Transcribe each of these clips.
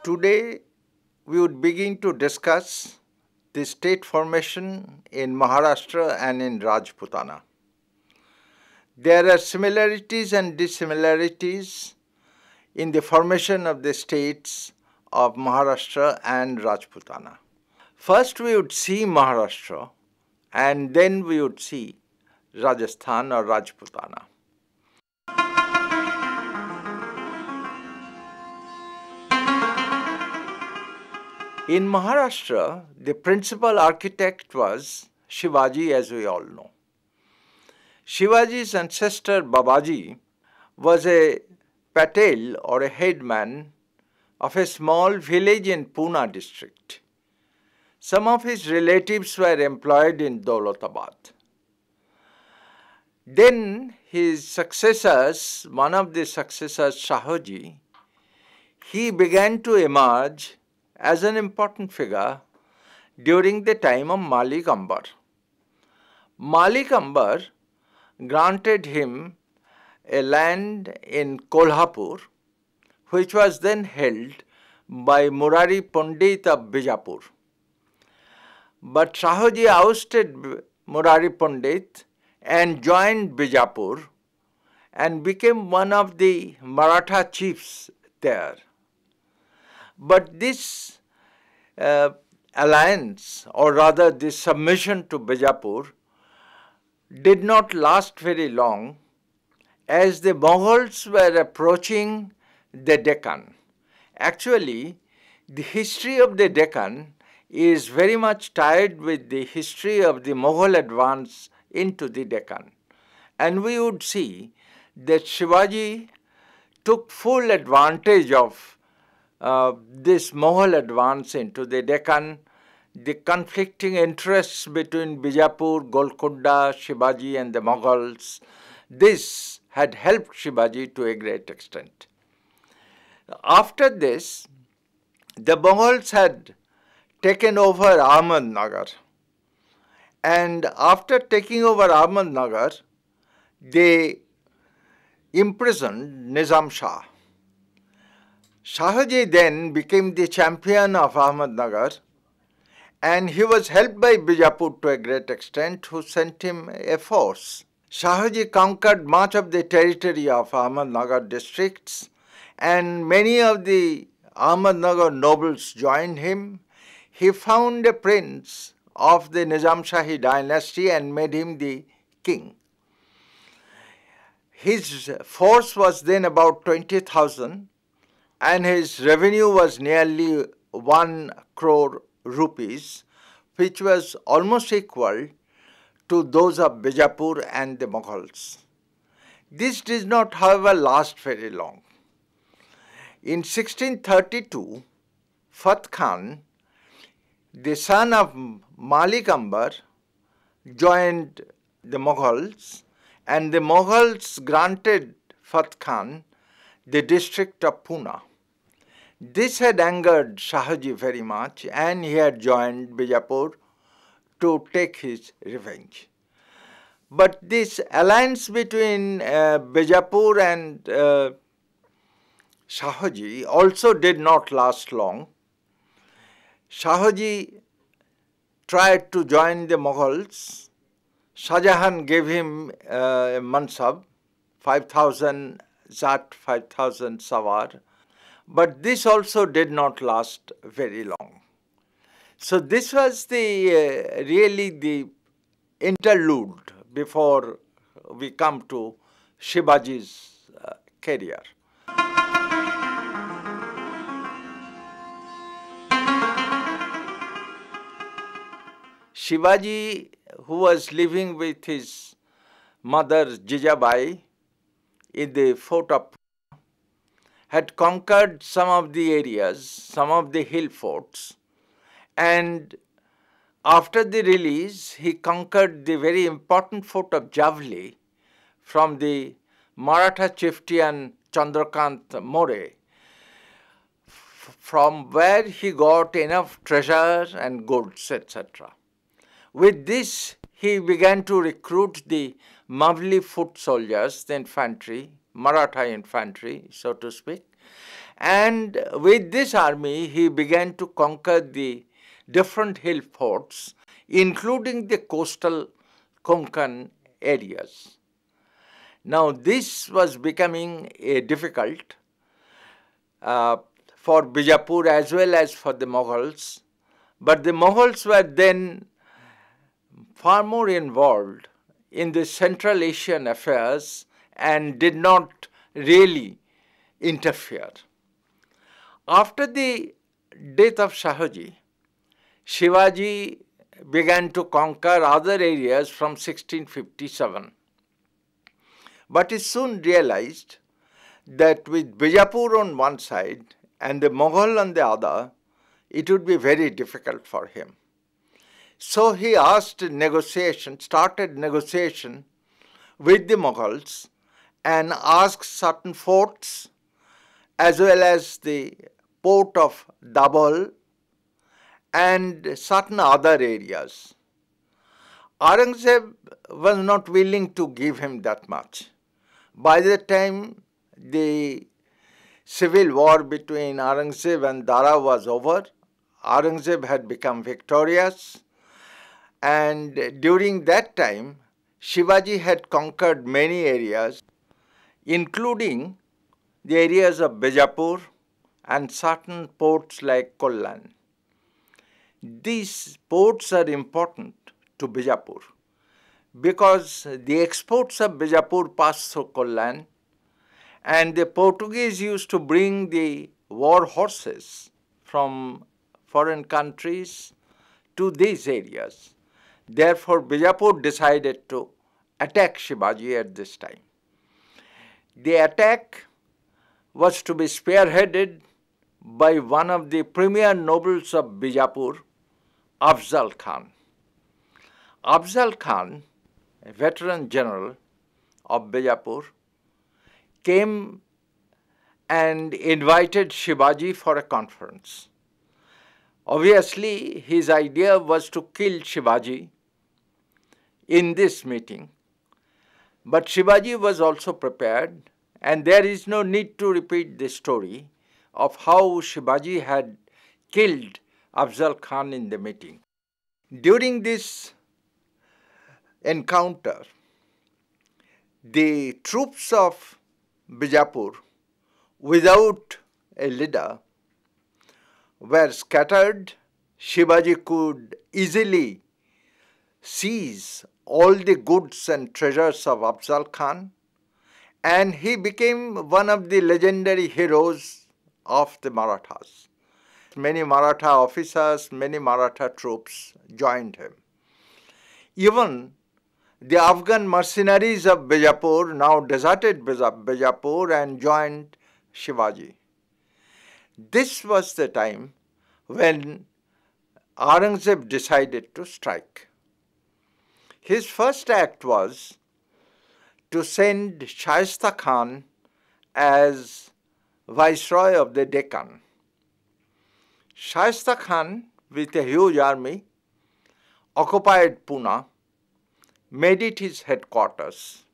Today, we would begin to discuss the state formation in Maharashtra and in Rajputana. There are similarities and dissimilarities in the formation of the states of Maharashtra and Rajputana. First, we would see Maharashtra, and then we would see Rajasthan or Rajputana. In Maharashtra, the principal architect was Shivaji, as we all know. Shivaji's ancestor Babaji was a patel or a headman of a small village in Pune district. Some of his relatives were employed in Daulatabad. Then his successors, one of the successors, Shahoji, he began to emerge as an important figure during the time of Malik Ambar. Malik Ambar granted him a land in Kolhapur, which was then held by Murari Pandit of Bijapur. But Shahoji ousted Murari Pandit and joined Bijapur and became one of the Maratha chiefs there. But this alliance, or rather this submission to Bijapur, did not last very long as the Mughals were approaching the Deccan. Actually, the history of the Deccan is very much tied with the history of the Mughal advance into the Deccan. And we would see that Shivaji took full advantage of this Mughal advance into the Deccan, the conflicting interests between Bijapur, Golconda, Shivaji and the Mughals. This had helped Shivaji to a great extent. After this, the Mughals had taken over Ahmednagar, and after taking over Ahmednagar, they imprisoned Nizam Shah. Shahoji then became the champion of Ahmednagar, and he was helped by Bijapur to a great extent, who sent him a force. Shahoji conquered much of the territory of Ahmednagar districts, and many of the Ahmednagar nobles joined him. He found a prince of the Nizam Shahi dynasty and made him the king. His force was then about 20,000, and his revenue was nearly 1 crore rupees, which was almost equal to those of Bijapur and the Mughals. This did not, however, last very long. In 1632, Fath Khan, the son of Malik Ambar, joined the Mughals, and the Mughals granted Fath Khan the district of Pune. This had angered Shahoji very much, and he had joined Bijapur to take his revenge. But this alliance between Bijapur and Shahoji also did not last long. Shahoji tried to join the Mughals. Shah Jahan gave him a mansab, 5,000 zat, 5,000 sawar. But this also did not last very long. So this was the really the interlude before we come to Shivaji's career. Shivaji, who was living with his mother Jijabai in the fort of Pune, had conquered some of the areas, some of the hill forts, and after the release, he conquered the very important fort of Javli from the Maratha chieftain Chandrakant More, from where he got enough treasure and goods, etc. With this, he began to recruit the Mavli foot soldiers, the infantry, Maratha infantry, so to speak, And with this army, he began to conquer the different hill forts, including the coastal Konkan areas. Now, this was becoming difficult for Bijapur as well as for the Mughals, but the Mughals were then far more involved in the Central Asian affairs and did not really interfere. After the death of Shahaji, Shivaji began to conquer other areas from 1657. But he soon realized that with Bijapur on one side and the Mughal on the other, it would be very difficult for him. So he started negotiation with the Mughals and asked certain forts as well as the port of Dabhol and certain other areas. Aurangzeb was not willing to give him that much. By the time the civil war between Aurangzeb and Dara was over, Aurangzeb had become victorious, and during that time Shivaji had conquered many areas, including the areas of Bijapur and certain ports like Kollan. These ports are important to Bijapur because the exports of Bijapur passed through Kollan, and the Portuguese used to bring the war horses from foreign countries to these areas. Therefore, Bijapur decided to attack Shivaji at this time. The attack was to be spearheaded by one of the premier nobles of Bijapur, Afzal Khan. Afzal Khan, a veteran general of Bijapur, came and invited Shivaji for a conference. Obviously, his idea was to kill Shivaji in this meeting, but Shivaji was also prepared, and there is no need to repeat the story of how Shivaji had killed Afzal Khan in the meeting. During this encounter, the troops of Bijapur, without a leader, were scattered. Shivaji could easily seize all the goods and treasures of Afzal Khan, and he became one of the legendary heroes of the Marathas. Many Maratha officers, many Maratha troops joined him. Even the Afghan mercenaries of Bijapur now deserted Bijapur and joined Shivaji. This was the time when Aurangzeb decided to strike. His first act was to send Shaista Khan as Viceroy of the Deccan. Shaista Khan, with a huge army, occupied Pune, made it his headquarters,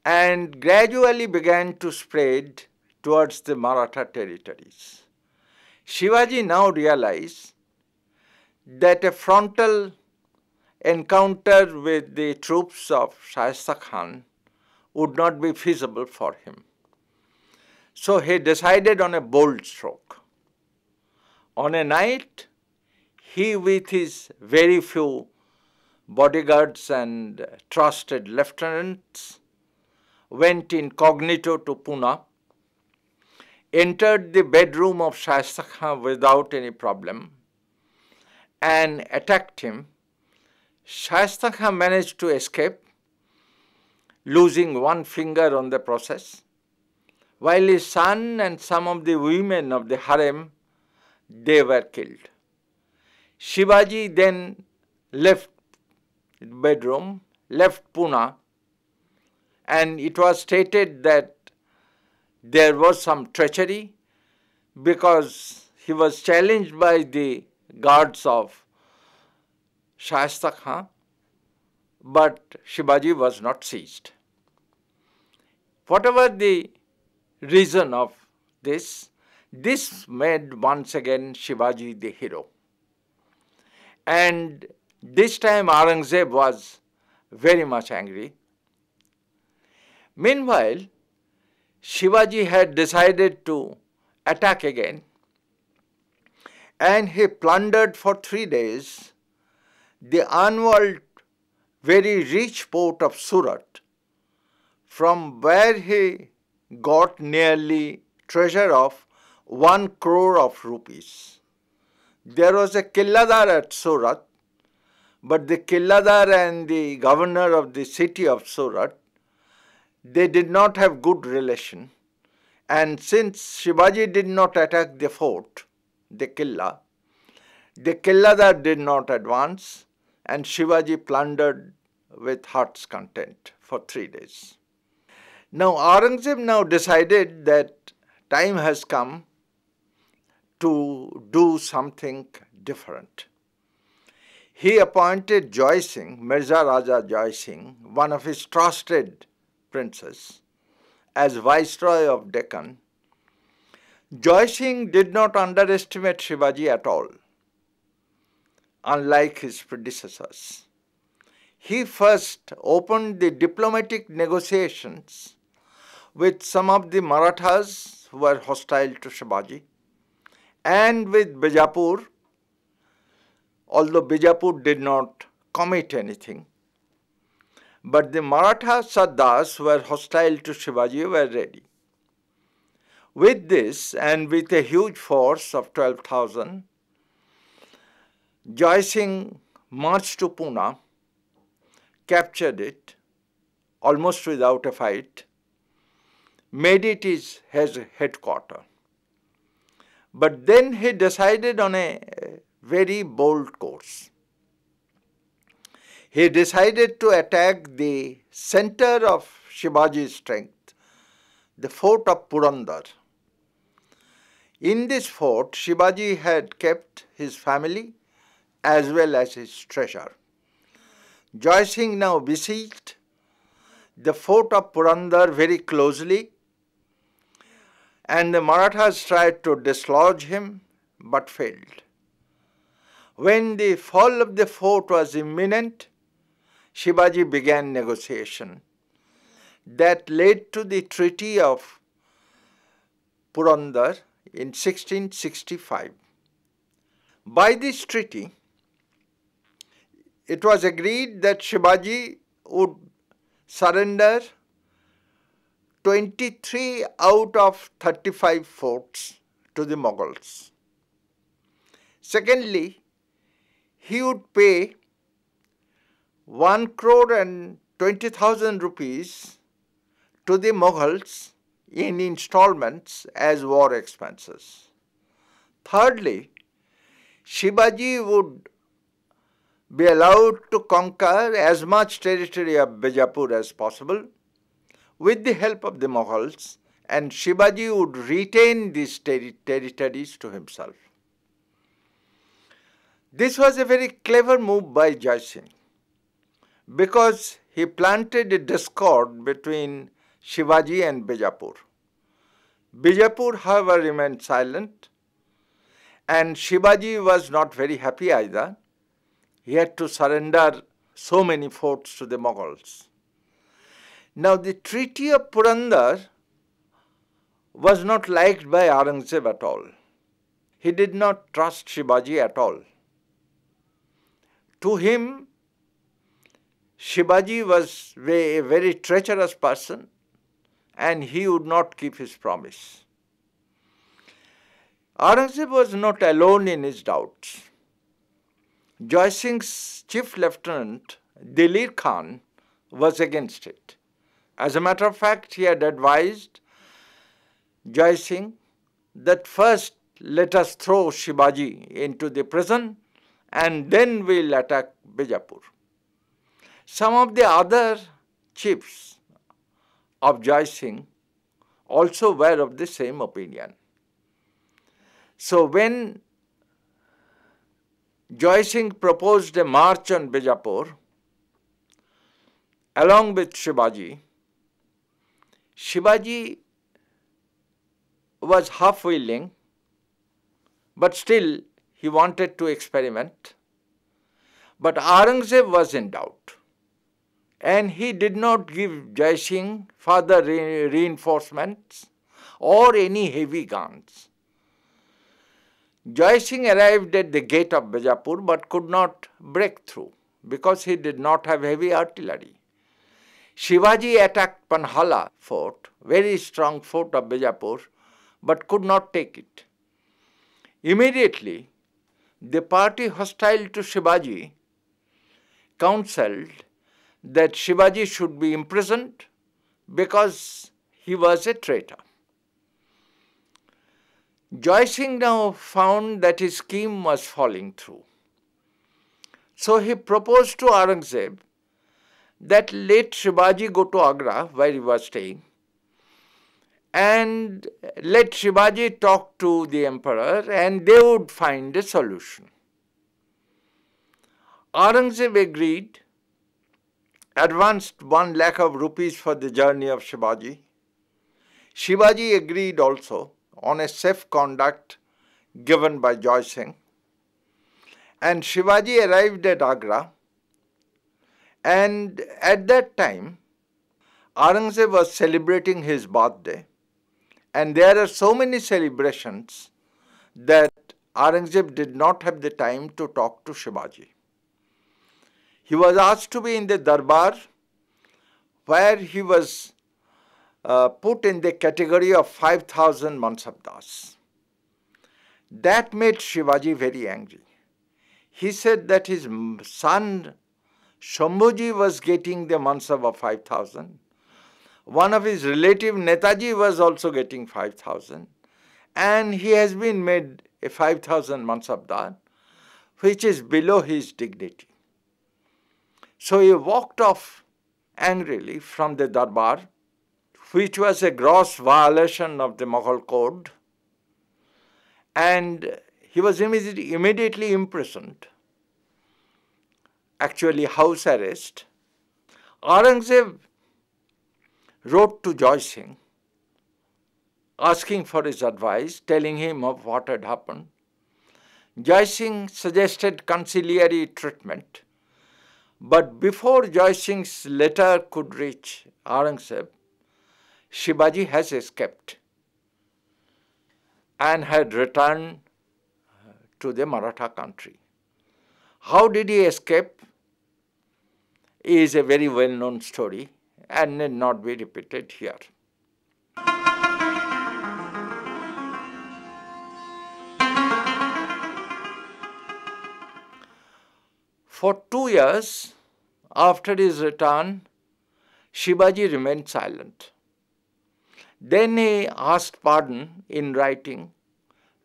and gradually began to spread towards the Maratha territories. Shivaji now realized that a frontal encounter with the troops of Shaista Khan would not be feasible for him. So he decided on a bold stroke. On a night, he with his very few bodyguards and trusted lieutenants went incognito to Pune, entered the bedroom of Shaista Khan without any problem, and attacked him. Shaista Khan managed to escape, losing one finger on the process, while his son and some of the women of the harem, they were killed. Shivaji then left the bedroom, left Pune, and it was stated that there was some treachery because he was challenged by the guards of Shaista Khan, but Shivaji was not seized. Whatever the reason of this, this made once again Shivaji the hero. And this time Aurangzeb was very much angry. Meanwhile, Shivaji had decided to attack again, and he plundered for 3 days the unwalled, very rich port of Surat, from where he got nearly treasure of 1 crore of rupees. There was a killadar at Surat, but the killadar and the governor of the city of Surat, they did not have good relation, and since Shivaji did not attack the fort, the killadar did not advance, and Shivaji plundered with heart's content for 3 days. Now Aurangzeb now decided that time has come to do something different. He appointed Joy Singh, Mirza Raja Joy Singh, one of his trusted princes, as Viceroy of Deccan. Joy Singh did not underestimate Shivaji at all, unlike his predecessors. He first opened the diplomatic negotiations with some of the Marathas who were hostile to Shivaji, and with Bijapur, although Bijapur did not commit anything. But the Maratha Sardars who were hostile to Shivaji were ready. With this, and with a huge force of 12,000, Joy Singh marched to Pune, captured it almost without a fight, made it his headquarters. But then he decided on a very bold course. He decided to attack the center of Shivaji's strength, the fort of Purandar. In this fort, Shivaji had kept his family as well as his treasure. Joy Singh now besieged the fort of Purandar very closely, and the Marathas tried to dislodge him but failed. When the fall of the fort was imminent, Shivaji began negotiation that led to the Treaty of Purandar in 1665. By this treaty, it was agreed that Shivaji would surrender 23 out of 35 forts to the Mughals. Secondly, he would pay 1 crore and 20,000 rupees to the Mughals in installments as war expenses. Thirdly, Shivaji would be allowed to conquer as much territory of Bijapur as possible with the help of the Mughals, and Shivaji would retain these territories to himself. This was a very clever move by Joy Singh, because he planted a discord between Shivaji and Bijapur. Bijapur, however, remained silent, and Shivaji was not very happy either. He had to surrender so many forts to the Mughals. Now, the Treaty of Purandar was not liked by Aurangzeb at all. He did not trust Shivaji at all. To him, Shivaji was a very treacherous person, and he would not keep his promise. Aurangzeb was not alone in his doubts. Joy Singh's chief lieutenant, Dilir Khan, was against it. As a matter of fact, he had advised Joy Singh that first let us throw Shivaji into the prison and then we'll attack Bijapur. Some of the other chiefs of Joy Singh also were of the same opinion. So when Joy Singh proposed a march on Bijapur along with Shivaji, Shivaji was half willing, but still he wanted to experiment. But Aurangzeb was in doubt, and he did not give Jai Singh further reinforcements or any heavy guns. Jai Singh arrived at the gate of Bijapur but could not break through because he did not have heavy artillery. Shivaji attacked Panhala fort, very strong fort of Bijapur, but could not take it. Immediately, the party hostile to Shivaji counselled that Shivaji should be imprisoned because he was a traitor. Jai Singh now found that his scheme was falling through. So he proposed to Aurangzeb that let Shivaji go to Agra, where he was staying, and let Shivaji talk to the emperor and they would find a solution. Aurangzeb agreed, advanced 1 lakh of rupees for the journey of Shivaji. Shivaji agreed also on a safe conduct given by Jai Singh. And Shivaji arrived at Agra, and at that time Aurangzeb was celebrating his birthday, and there are so many celebrations that Aurangzeb did not have the time to talk to Shivaji. He was asked to be in the Darbar, where he was put in the category of 5,000 Mansabdars. That made Shivaji very angry. He said that his son Shambhuji was getting the Mansab of 5,000. One of his relative Netaji was also getting 5,000. And he has been made a 5,000 Mansabdar, which is below his dignity. So he walked off angrily from the Darbar, which was a gross violation of the Mughal code, and he was immediately imprisoned, actually house arrest. Aurangzeb wrote to Jai Singh asking for his advice, telling him of what had happened. Jai Singh suggested conciliatory treatment, but before Jai Singh's letter could reach Aurangzeb, Shivaji has escaped and had returned to the Maratha country. How did he escape is a very well-known story and need not be repeated here. For 2 years after his return, Shivaji remained silent. Then he asked pardon in writing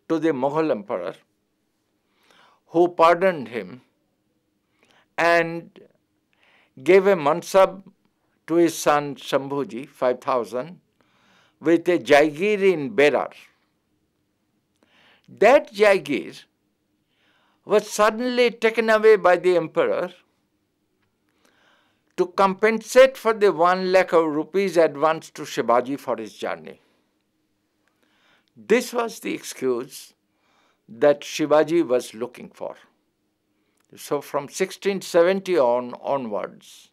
to the Mughal emperor, who pardoned him and gave a mansab to his son Shambhuji, 5,000, with a jaigir in Berar. That jaigir was suddenly taken away by the emperor to compensate for the 1 lakh of rupees advanced to Shivaji for his journey. This was the excuse that Shivaji was looking for. So from 1670 onwards,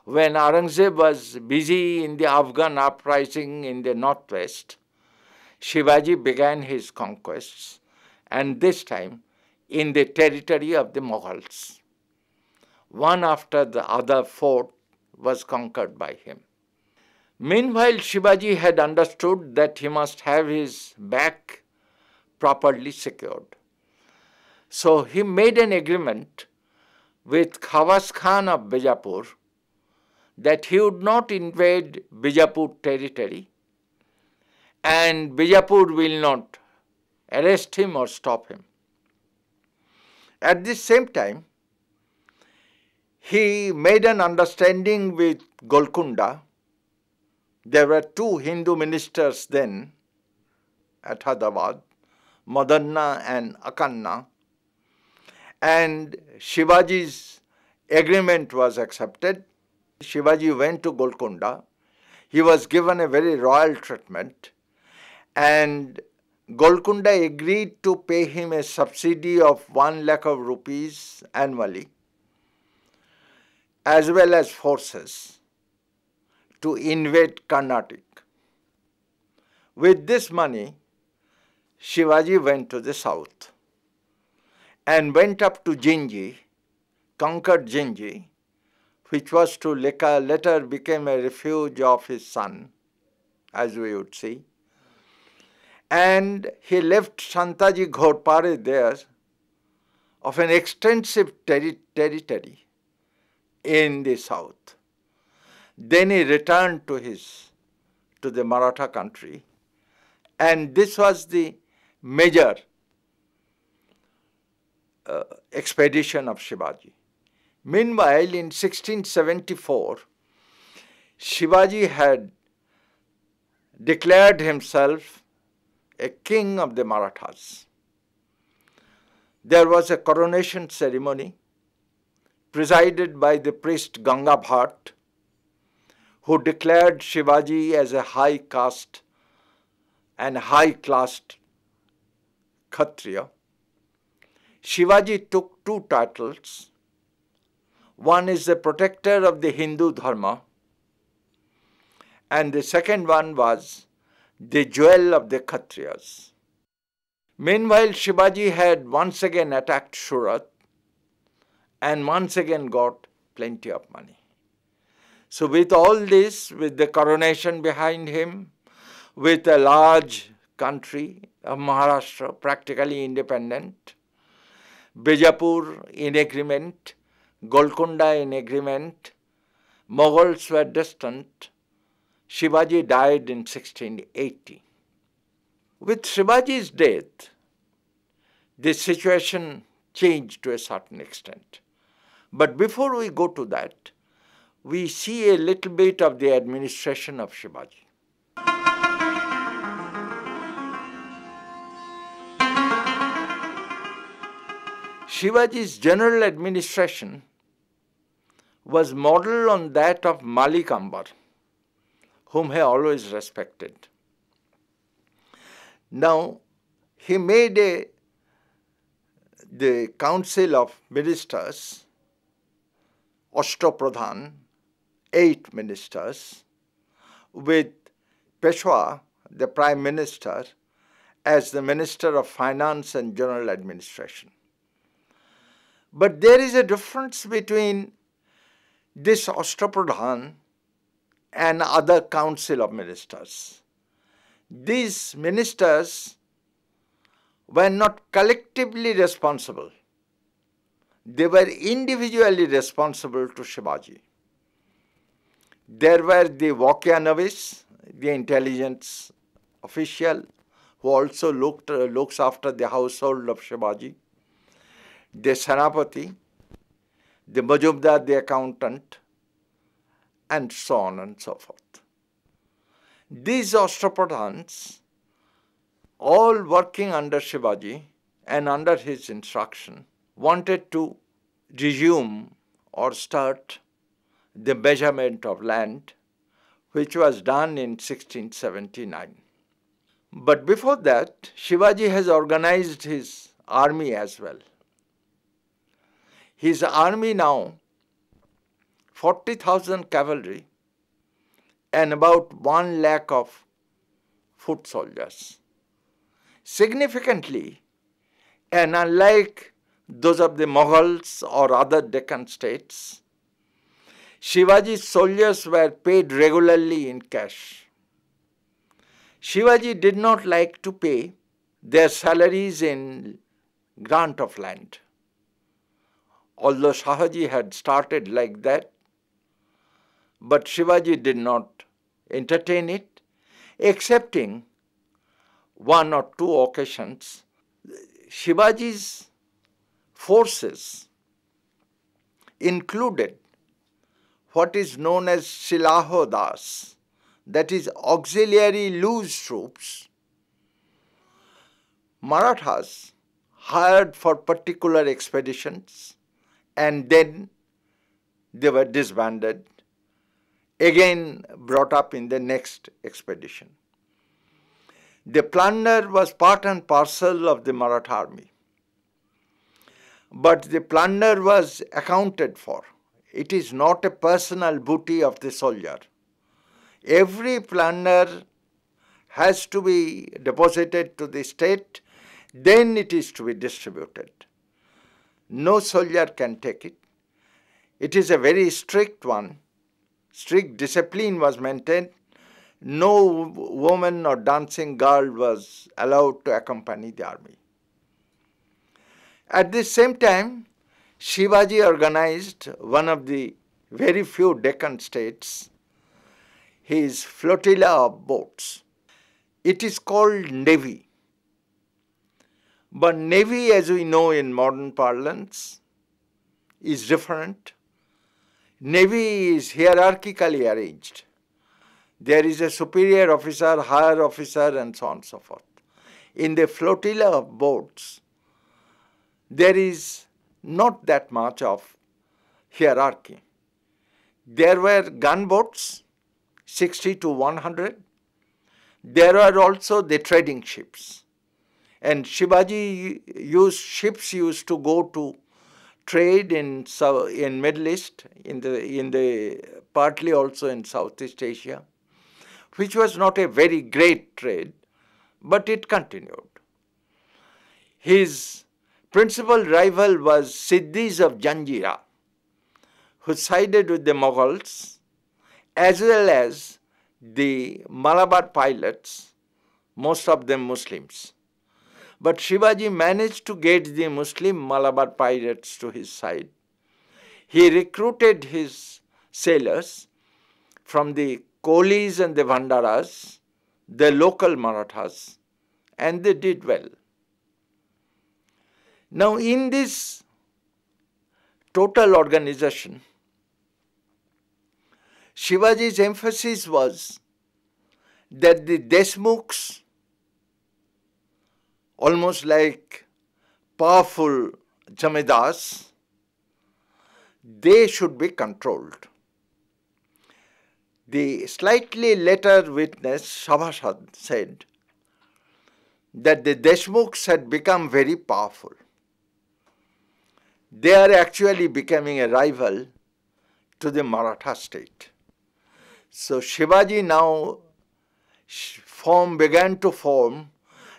when Aurangzeb was busy in the Afghan uprising in the northwest, Shivaji began his conquests, and this time in the territory of the Mughals. One after the other fort was conquered by him. Meanwhile, Shivaji had understood that he must have his back properly secured. So he made an agreement with Khawas Khan of Bijapur that he would not invade Bijapur territory and Bijapur will not arrest him or stop him. At the same time, he made an understanding with Golconda. There were 2 Hindu ministers then at Hyderabad, Madanna and Akanna, and Shivaji's agreement was accepted. Shivaji went to Golconda. He was given a very royal treatment, and Golconda agreed to pay him a subsidy of 1 lakh of rupees annually, as well as forces to invade Carnatic. With this money, Shivaji went to the south and went up to Jinji, conquered Jinji, which was to later become a refuge of his son, as we would see. And he left Santaji Ghorpare there of an extensive territory in the south. Then he returned to the Maratha country, and this was the major expedition of Shivaji. Meanwhile, in 1674, Shivaji had declared himself a king of the Marathas. There was a coronation ceremony presided by the priest Ganga Bhatt, who declared Shivaji as a high caste and high-classed Kshatriya. Shivaji took two titles. One is the protector of the Hindu Dharma, and the second one was the jewel of the Kshatriyas. Meanwhile, Shivaji had once again attacked Surat and once again got plenty of money. So with all this, with the coronation behind him, with a large country of Maharashtra practically independent, Bijapur in agreement, Golconda in agreement, Mughals were distant, Shivaji died in 1680. With Shivaji's death, the situation changed to a certain extent. But before we go to that, we see a little bit of the administration of Shivaji. Shivaji's general administration was modeled on that of Malik Ambar, whom he always respected. Now, he made the council of ministers, Ashtapradhan, 8 ministers, with Peshwa, the prime minister, as the minister of finance and general administration. But there is a difference between this Ashtapradhan and other council of ministers. These ministers were not collectively responsible. They were individually responsible to Shivaji. There were the Vakya-Navis, the intelligence official, who also looks after the household of Shivaji, the Senapati, the Majumdar, the accountant, and so on and so forth. These Ashtapradhans, all working under Shivaji and under his instruction, wanted to resume or start the measurement of land, which was done in 1679. But before that, Shivaji has organized his army as well. His army now, 40,000 cavalry and about 1 lakh of foot soldiers. Significantly, and unlike those of the Mughals or other Deccan states, Shivaji's soldiers were paid regularly in cash. Shivaji did not like to pay their salaries in grant of land. Although Shahaji had started like that, but Shivaji did not entertain it, excepting one or two occasions. Shivaji's forces included what is known as Silahodas, that is auxiliary loose troops, Marathas hired for particular expeditions, and then they were disbanded, again brought up in the next expedition. The plunder was part and parcel of the Maratha army. But the plunder was accounted for. It is not a personal booty of the soldier. Every plunder has to be deposited to the state, then it is to be distributed. No soldier can take it. It is a very strict one. Strict discipline was maintained. No woman or dancing girl was allowed to accompany the army. At the same time, Shivaji organized one of the very few Deccan states, his flotilla of boats. It is called Navy. But Navy, as we know in modern parlance, is different. Navy is hierarchically arranged. There is a superior officer, higher officer, and so on and so forth. In the flotilla of boats, there is not that much of hierarchy. There were gunboats, 60 to 100. There were also the trading ships. And Shivaji ships used to go to trade in Middle East, in the partly also in Southeast Asia, which was not a very great trade, but it continued. His principal rival was Siddhis of Janjira, who sided with the Mughals, as well as the Malabar pilots, most of them Muslims. But Shivaji managed to get the Muslim Malabar pirates to his side. He recruited his sailors from the Kolis and the Bhandaras, the local Marathas, and they did well. Now, in this total organization, Shivaji's emphasis was that the Deshmukhs, almost like powerful Jamidars, they should be controlled. The slightly later witness, Shabhasad, said that the Deshmukhs had become very powerful. They are actually becoming a rival to the Maratha state. So Shivaji now began to form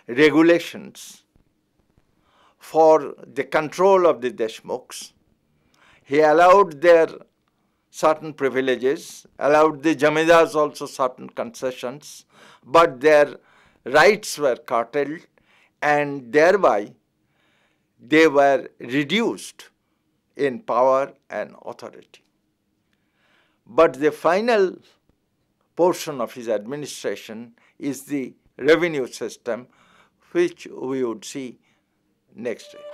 regulations for the control of the Deshmukhs. He allowed their certain privileges, allowed the Jamidars also certain concessions, but their rights were curtailed, and thereby they were reduced in power and authority. But the final portion of his administration is the revenue system, which we would see next day.